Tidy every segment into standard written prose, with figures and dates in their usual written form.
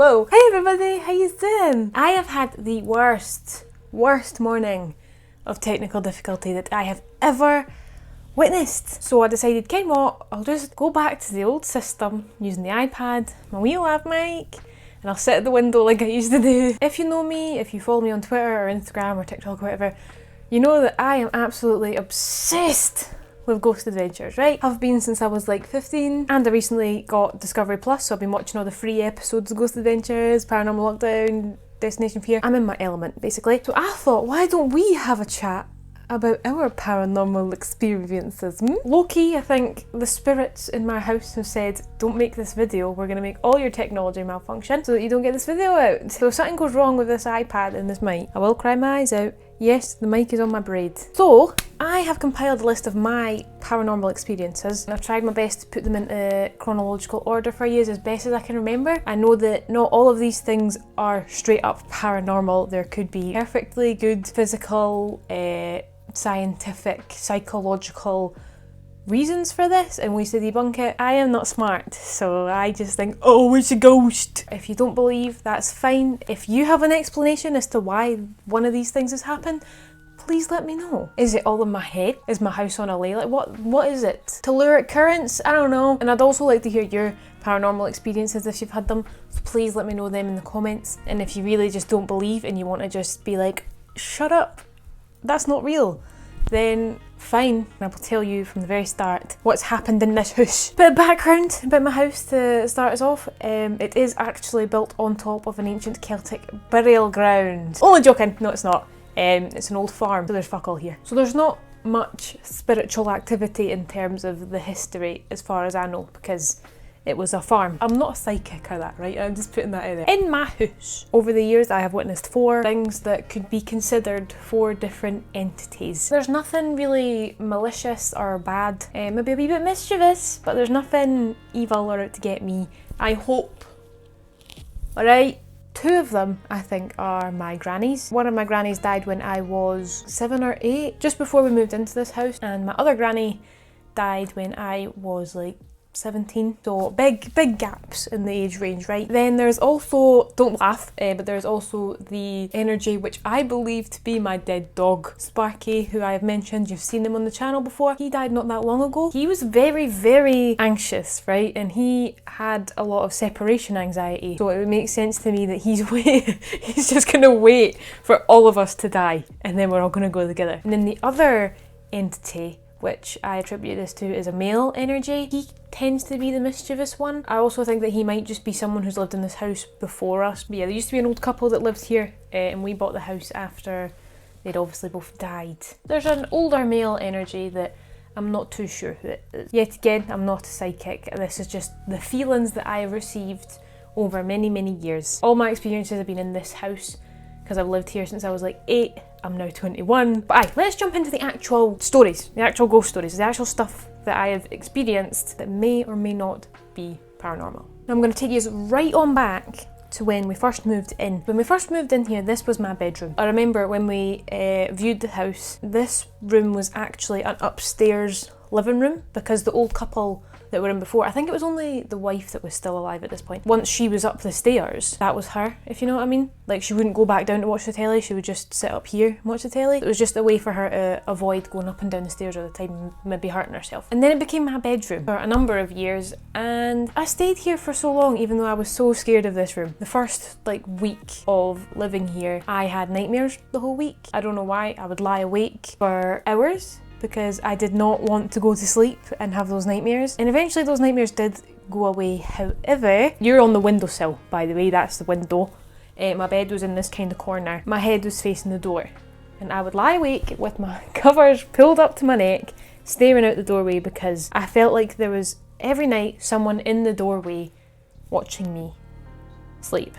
Whoa. Hey everybody, how you doing? I have had the worst morning of technical difficulty that I have ever witnessed. So I decided, Ken what, I'll just go back to the old system using the iPad, my wee lav mic, and I'll sit at the window like I used to do. If you know me, if you follow me on Twitter or Instagram or TikTok or whatever, you know that I am absolutely obsessed with Ghost Adventures, right? I've been since I was like 15, and I recently got Discovery Plus, so I've been watching all the free episodes of Ghost Adventures, Paranormal Lockdown, Destination Fear. I'm in my element, basically. So I thought, why don't we have a chat about our paranormal experiences? Low-key, I think the spirits in my house have said, don't make this video, we're gonna make all your technology malfunction so that you don't get this video out. So if something goes wrong with this iPad and this mic, I will cry my eyes out. Yes, the mic is on my braid. So, I have compiled a list of my paranormal experiences, and I've tried my best to put them into chronological order for you as best as I can remember. I know that not all of these things are straight up paranormal. There could be perfectly good physical, scientific, psychological reasons for this and ways to debunk it. I am not smart, so I just think, oh, it's a ghost. If you don't believe, that's fine. If you have an explanation as to why one of these things has happened, please let me know. Is it all in my head? Is my house on a lay? Like what is it? Telluric currents? I don't know. And I'd also like to hear your paranormal experiences if you've had them. So please let me know them in the comments. And if you really just don't believe and you want to just be like, shut up, that's not real, then fine, I will tell you from the very start what's happened in this house. Bit of background about my house to start us off. It is actually built on top of an ancient Celtic burial ground. Only joking, no it's not. It's an old farm, so there's fuck all here. So there's not much spiritual activity in terms of the history as far as I know, because it was a farm. I'm not a psychic or that, right? I'm just putting that out there. In my house, over the years, I have witnessed 4 things that could be considered 4 different entities. There's nothing really malicious or bad, maybe a wee bit mischievous, but there's nothing evil or out to get me, I hope. Alright? 2 of them, I think, are my grannies. One of my grannies died when I was 7 or 8, just before we moved into this house, and my other granny died when I was like 17, so big gaps in the age range, right? Then there's also, don't laugh, but there's also the energy which I believe to be my dead dog, Sparky, who I have mentioned. You've seen him on the channel before. He died not that long ago. He was very anxious, right? And he had a lot of separation anxiety, so it would make sense to me that he's just gonna wait for all of us to die, and then we're all gonna go together. And then the other entity, which I attribute this to, is a male energy. He tends to be the mischievous one. I also think that he might just be someone who's lived in this house before us. But yeah, there used to be an old couple that lived here, and we bought the house after they'd obviously both died. There's an older male energy that I'm not too sure who it is. Yet again, I'm not a psychic. This is just the feelings that I have received over many years. All my experiences have been in this house, because I've lived here since I was like 8. I'm now 21. But aye, let's jump into the actual stories, the actual ghost stories, the actual stuff that I have experienced that may or may not be paranormal. Now I'm going to take you right on back to when we first moved in. When we first moved in here, this was my bedroom. I remember when we viewed the house, this room was actually an upstairs living room, because the old couple that were in before, I think it was only the wife that was still alive at this point. Once she was up the stairs, that was her, if you know what I mean. Like, she wouldn't go back down to watch the telly, she would just sit up here and watch the telly. It was just a way for her to avoid going up and down the stairs all the time and maybe hurting herself. And then it became my bedroom for a number of years, and I stayed here for so long even though I was so scared of this room. The first like week of living here, I had nightmares the whole week. I don't know why. I would lie awake for hours, because I did not want to go to sleep and have those nightmares. And eventually those nightmares did go away. However, you're on the windowsill, by the way, that's the window. My bed was in this kind of corner. My head was facing the door. And I would lie awake with my covers pulled up to my neck, staring out the doorway, because I felt like there was, every night, someone in the doorway watching me sleep.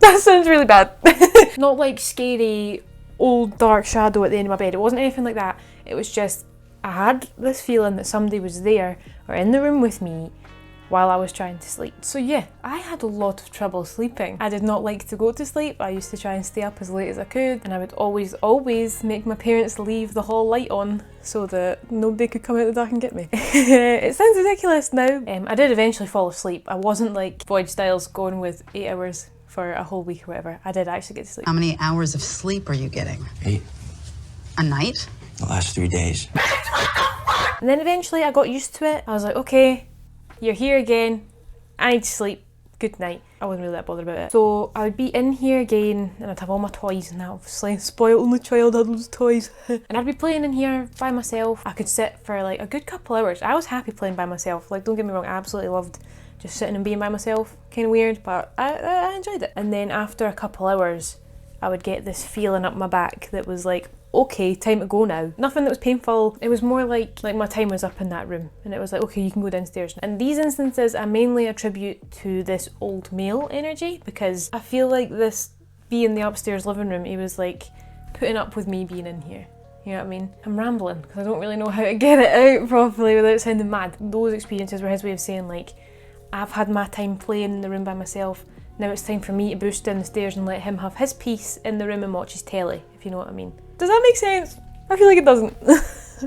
That sounds really bad. Not like scary, old dark shadow at the end of my bed. It wasn't anything like that. It was just, I had this feeling that somebody was there or in the room with me, while I was trying to sleep. So yeah, I had a lot of trouble sleeping. I did not like to go to sleep. I used to try and stay up as late as I could, and I would always make my parents leave the hall light on so that nobody could come out the dark and get me. It sounds ridiculous now. I did eventually fall asleep. I wasn't like Voyage Styles going with 8 hours for a whole week or whatever. I did actually get to sleep. How many hours of sleep are you getting? 8. A night? The last 3 days. And then eventually I got used to it. I was like, okay, you're here again. I need to sleep. Good night. I wasn't really that bothered about it. So I would be in here again and I'd have all my toys and that, obviously. Spoiled only child, had loads of toys. And I'd be playing in here by myself. I could sit for like a good couple hours. I was happy playing by myself. Like, don't get me wrong, I absolutely loved just sitting and being by myself. Kind of weird, but I enjoyed it. And then after a couple hours, I would get this feeling up my back that was like, okay, time to go now. Nothing that was painful. It was more like my time was up in that room and it was like, okay, you can go downstairs. And these instances I mainly attribute to this old male energy, because I feel like this being the upstairs living room, he was like putting up with me being in here. You know what I mean? I'm rambling because I don't really know how to get it out properly without sounding mad. Those experiences were his way of saying like, I've had my time playing in the room by myself. Now it's time for me to boost down the stairs and let him have his peace in the room and watch his telly, if you know what I mean. Does that make sense? I feel like it doesn't.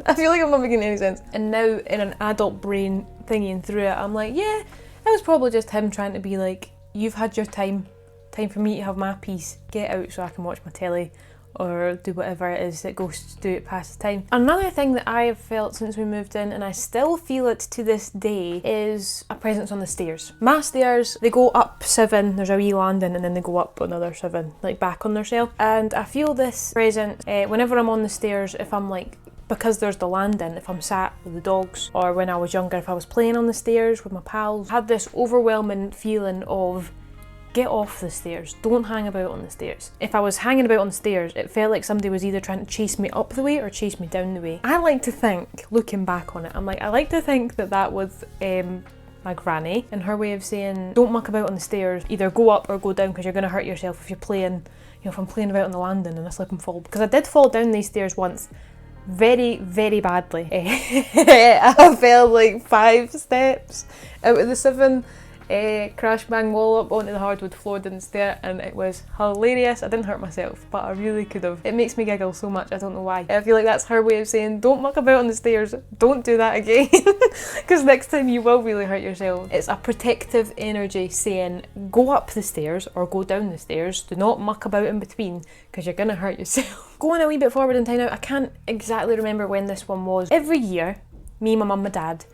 I feel like I'm not making any sense. And now in an adult brain thingy and through it, I'm like, yeah, it was probably just him trying to be like, you've had your time for me to have my peace, get out so I can watch my telly or do whatever it is that goes to do it past the time. Another thing that I have felt since we moved in, and I still feel it to this day, is a presence on the stairs. My stairs, they go up 7, there's a wee landing, and then they go up another 7, like back on themselves. And I feel this presence whenever I'm on the stairs, if I'm like, because there's the landing, if I'm sat with the dogs, or when I was younger, if I was playing on the stairs with my pals, I had this overwhelming feeling of, get off the stairs, don't hang about on the stairs. If I was hanging about on the stairs, it felt like somebody was either trying to chase me up the way or chase me down the way. I like to think, looking back on it, I like to think that that was my granny and her way of saying, don't muck about on the stairs, either go up or go down because you're going to hurt yourself if you're playing, you know, if I'm playing about on the landing and I slip and fall. Because I did fall down these stairs once, very, very badly. I fell like 5 steps out of the 7. Crash bang wall up onto the hardwood floor, didn't stare, and it was hilarious. I didn't hurt myself, but I really could have. It makes me giggle so much, I don't know why. I feel like that's her way of saying, don't muck about on the stairs, don't do that again, because next time you will really hurt yourself. It's a protective energy saying, go up the stairs or go down the stairs, do not muck about in between, because you're gonna hurt yourself. Going a wee bit forward in time now, I can't exactly remember when this one was. Every year, me, my mum, my dad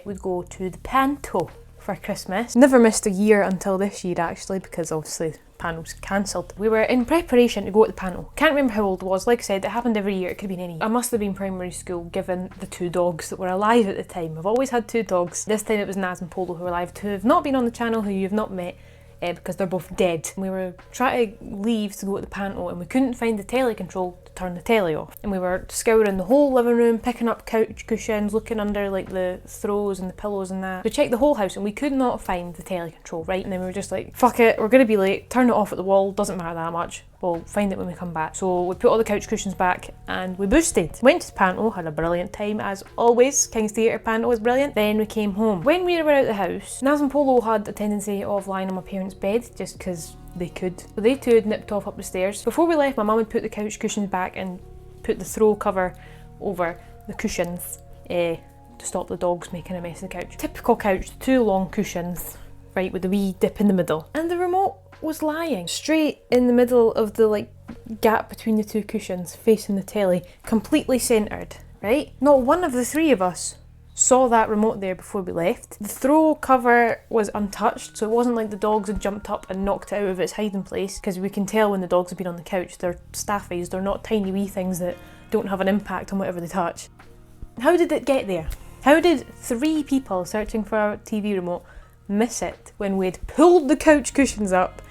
would go to the panto for Christmas. Never missed a year until this year actually, because obviously panel's cancelled. We were in preparation to go to the panel. Can't remember how old it was. Like I said, it happened every year. It could have been any year. I must have been primary school given the 2 dogs that were alive at the time. I've always had 2 dogs. This time it was Naz and Polo who were alive, who have not been on the channel, who you've not met, because they're both dead. We were trying to leave to go to the panel and we couldn't find the telly control to turn the telly off. And we were scouring the whole living room, picking up couch cushions, looking under like the throws and the pillows and that. We checked the whole house and we could not find the telly control, right? And then we were just like, fuck it, we're gonna be late, turn it off at the wall, doesn't matter that much. We'll find it when we come back. So we put all the couch cushions back and we boosted. Went to the panto, had a brilliant time as always. King's Theatre panto was brilliant. Then we came home. When we were out the house, Naz and Polo had a tendency of lying on my parents' bed just because they could. So they too had nipped off up the stairs. Before we left, my mum had put the couch cushions back and put the throw cover over the cushions to stop the dogs making a mess of the couch. Typical couch, 2 long cushions, right, with a wee dip in the middle. And the remote was lying straight in the middle of the like gap between the 2 cushions facing the telly, completely centred, right? Not one of the 3 of us saw that remote there before we left. The throw cover was untouched, so it wasn't like the dogs had jumped up and knocked it out of its hiding place, because we can tell when the dogs have been on the couch, they're staffies, they're not tiny wee things that don't have an impact on whatever they touch. How did it get there? How did 3 people searching for our TV remote miss it when we'd pulled the couch cushions up,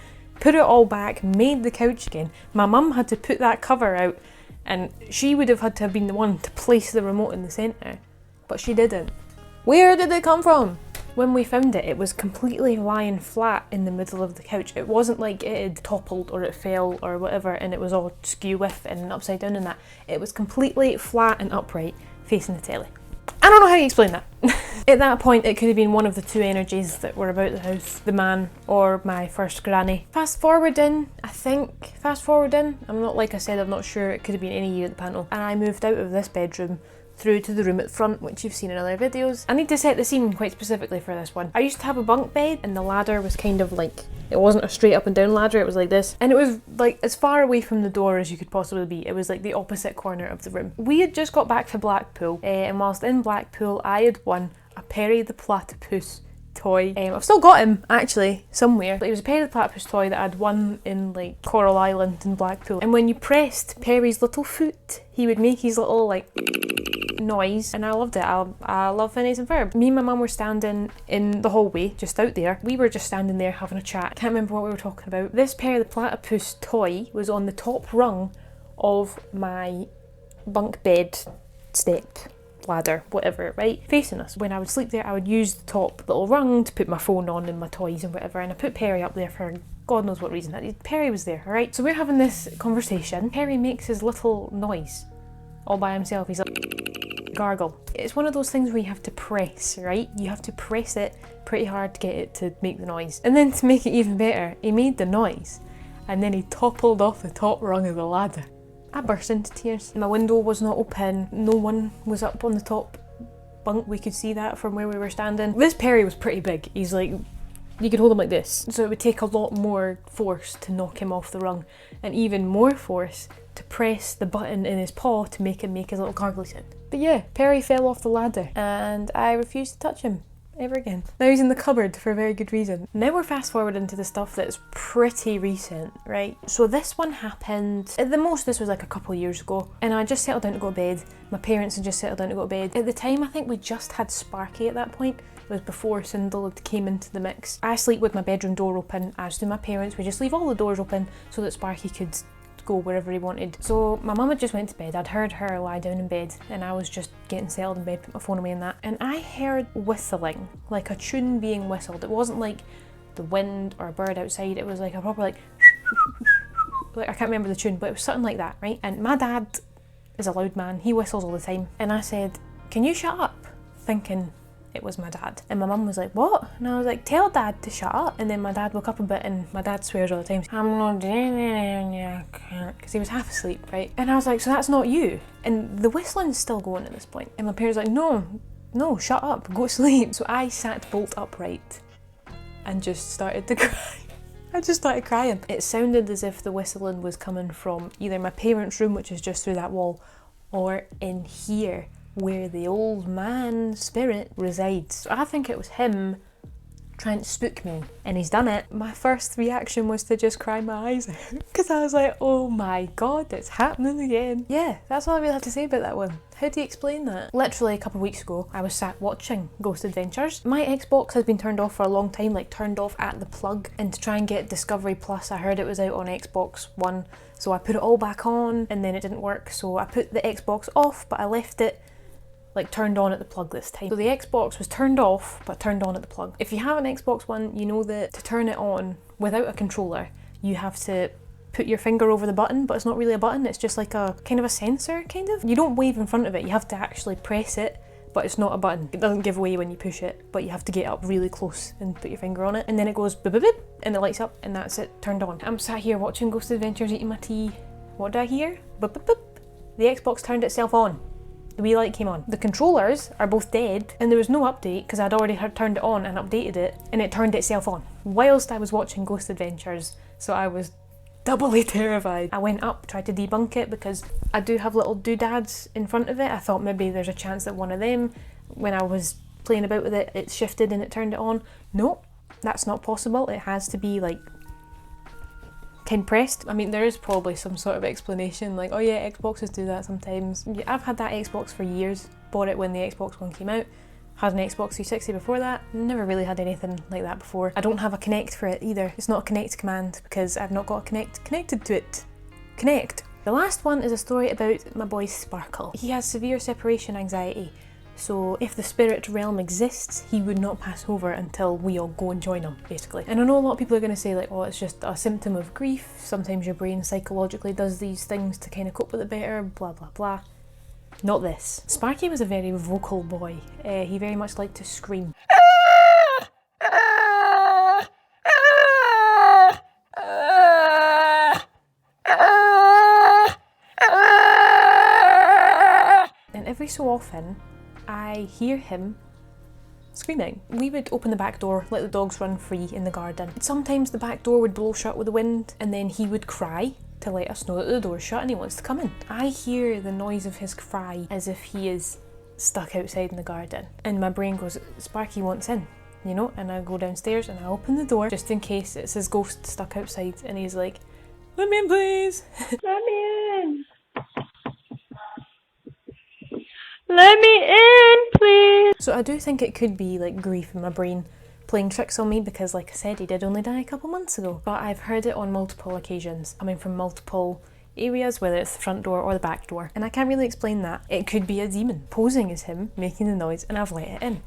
put it all back, made the couch again? My mum had to put that cover out and she would have had to have been the one to place the remote in the centre, but she didn't. Where did it come from? When we found it, it was completely lying flat in the middle of the couch. It wasn't like it had toppled or it fell or whatever and it was all skew with and upside down and that. It was completely flat and upright facing the telly. I don't know how you explain that. At that point, it could have been one of the two energies that were about the house, the man or my first granny. Fast forward in, I'm not, like I said, I'm not sure, it could have been any year at the panel. And I moved out of this bedroom through to the room at the front, which you've seen in other videos. I need to set the scene quite specifically for this one. I used to have a bunk bed and the ladder was kind of like, it wasn't a straight up and down ladder, it was like this. And it was like as far away from the door as you could possibly be. It was like the opposite corner of the room. We had just got back to Blackpool and whilst in Blackpool I had won a Perry the Platypus toy. I've still got him actually somewhere. It was a Perry the Platypus toy that I'd won in like Coral Island in Blackpool. And when you pressed Perry's little foot, he would make his little like noise and I loved it. I love Phineas and Ferb. Me and my mum were standing in the hallway just out there. We were just standing there having a chat. Can't remember what we were talking about. This Perry the Platypus toy was on the top rung of my bunk bed step ladder, whatever, right, facing us. When I would sleep there I would use the top little rung to put my phone on and my toys and whatever, and I put Perry up there for God knows what reason. Perry was there, alright? So we're having this conversation. Perry makes his little noise all by himself. He's like gargle. It's one of those things where you have to press, right? You have to press it pretty hard to get it to make the noise. And then to make it even better, he made the noise and then he toppled off the top rung of the ladder. I burst into tears. My window was not open. No one was up on the top bunk. We could see that from where we were standing. This Perry was pretty big. He's like, you could hold him like this. So it would take a lot more force to knock him off the rung and even more force to press the button in his paw to make him make his little gargly sound. But yeah, Perry fell off the ladder and I refused to touch him ever again. Now he's in the cupboard for a very good reason. Now we're fast forward into the stuff that's pretty recent, right? So this one happened, at the most this was like a couple of years ago, and I just settled down to go to bed. My parents had just settled down to go to bed. At the time I think we just had Sparky at that point. It was before Sindel had came into the mix. I sleep with my bedroom door open, as do my parents. We just leave all the doors open so that Sparky could go wherever he wanted. So my mum had just went to bed. I'd heard her lie down in bed and I was just getting settled in bed, put my phone away and that. And I heard whistling, like a tune being whistled. It wasn't like the wind or a bird outside. It was like a proper like I can't remember the tune, but it was something like that, right? And my dad is a loud man. He whistles all the time. And I said, "Can you shut up?" Thinking it was my dad. And my mum was like, "What?" And I was like, "Tell dad to shut up." And then my dad woke up a bit and my dad swears all the time. "I'm not doing it," because he was half asleep, right? And I was like, "So that's not you?" And the whistling's still going at this point. And my parents were like, no, shut up, go to sleep. So I sat bolt upright and just started to cry. I just started crying. It sounded as if the whistling was coming from either my parents' room, which is just through that wall, or in here, where the old man spirit resides. So I think it was him trying to spook me, and he's done it. My first reaction was to just cry my eyes out because I was like, oh my god, it's happening again. Yeah, that's all I really have to say about that one. How do you explain that? Literally a couple of weeks ago, I was sat watching Ghost Adventures. My Xbox has been turned off for a long time, like turned off at the plug, and to try and get Discovery Plus, I heard it was out on Xbox One, so I put it all back on and then it didn't work, so I put the Xbox off, but I left it like turned on at the plug this time. So the Xbox was turned off but turned on at the plug. If you have an Xbox One, you know that to turn it on without a controller, you have to put your finger over the button, but it's not really a button, it's just like a kind of a sensor, kind of. You don't wave in front of it, you have to actually press it, but it's not a button. It doesn't give way when you push it, but you have to get up really close and put your finger on it, and then it goes beep beep beep, and it lights up, and that's it, turned on. I'm sat here watching Ghost Adventures, eating my tea. What did I hear? Beep beep beep. The Xbox turned itself on. The wee light came on. The controllers are both dead, and there was no update because I'd already turned it on and updated it, and it turned itself on whilst I was watching Ghost Adventures, so I was doubly terrified. I went up, tried to debunk it because I do have little doodads in front of it. I thought maybe there's a chance that one of them, when I was playing about with it, it shifted and it turned it on. No, that's not possible. It has to be like pressed. I mean, there is probably some sort of explanation, like, oh yeah, Xboxes do that sometimes. Yeah, I've had that Xbox for years, bought it when the Xbox One came out, had an Xbox 360 before that, never really had anything like that before. I don't have a Kinect for it either. It's not a Kinect command because I've not got a Kinect connected to it. Kinect. The last one is a story about my boy Sparkle. He has severe separation anxiety. So if the spirit realm exists, he would not pass over until we all go and join him, basically. And I know a lot of people are going to say like, oh, it's just a symptom of grief. Sometimes your brain psychologically does these things to kind of cope with it better, blah, blah, blah. not this. Sparky was a very vocal boy. He very much liked to scream. And every so often, I hear him screaming. We would open the back door, let the dogs run free in the garden. Sometimes the back door would blow shut with the wind, and then he would cry to let us know that the door's shut and he wants to come in. I hear the noise of his cry as if he is stuck outside in the garden. And my brain goes, Sparky wants in, you know? And I go downstairs and I open the door just in case it's his ghost stuck outside, and he's like, let me in please. Let me in. Let me in, please. So I do think it could be like grief in my brain playing tricks on me, because like I said, he did only die a couple months ago. But I've heard it on multiple occasions, coming from multiple areas, whether it's the front door or the back door. And I can't really explain that. It could be a demon posing as him, making the noise, and I've let it in.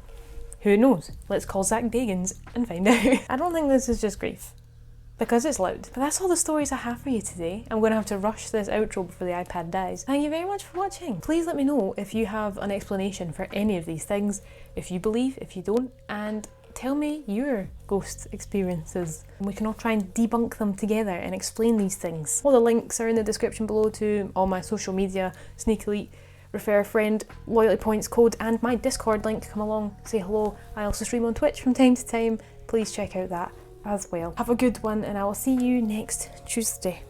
Who knows? Let's call Zach Bagans and find out. I don't think this is just grief, because it's loud. But that's all the stories I have for you today. I'm going to have to rush this outro before the iPad dies. Thank you very much for watching. Please let me know if you have an explanation for any of these things, if you believe, if you don't, and tell me your ghost experiences. We can all try and debunk them together and explain these things. All the links are in the description below to all my social media, Sneak Elite, refer a friend, loyalty points code, and my Discord link. Come along, say hello. I also stream on Twitch from time to time. Please check out that as well. Have a good one, and I will see you next Tuesday.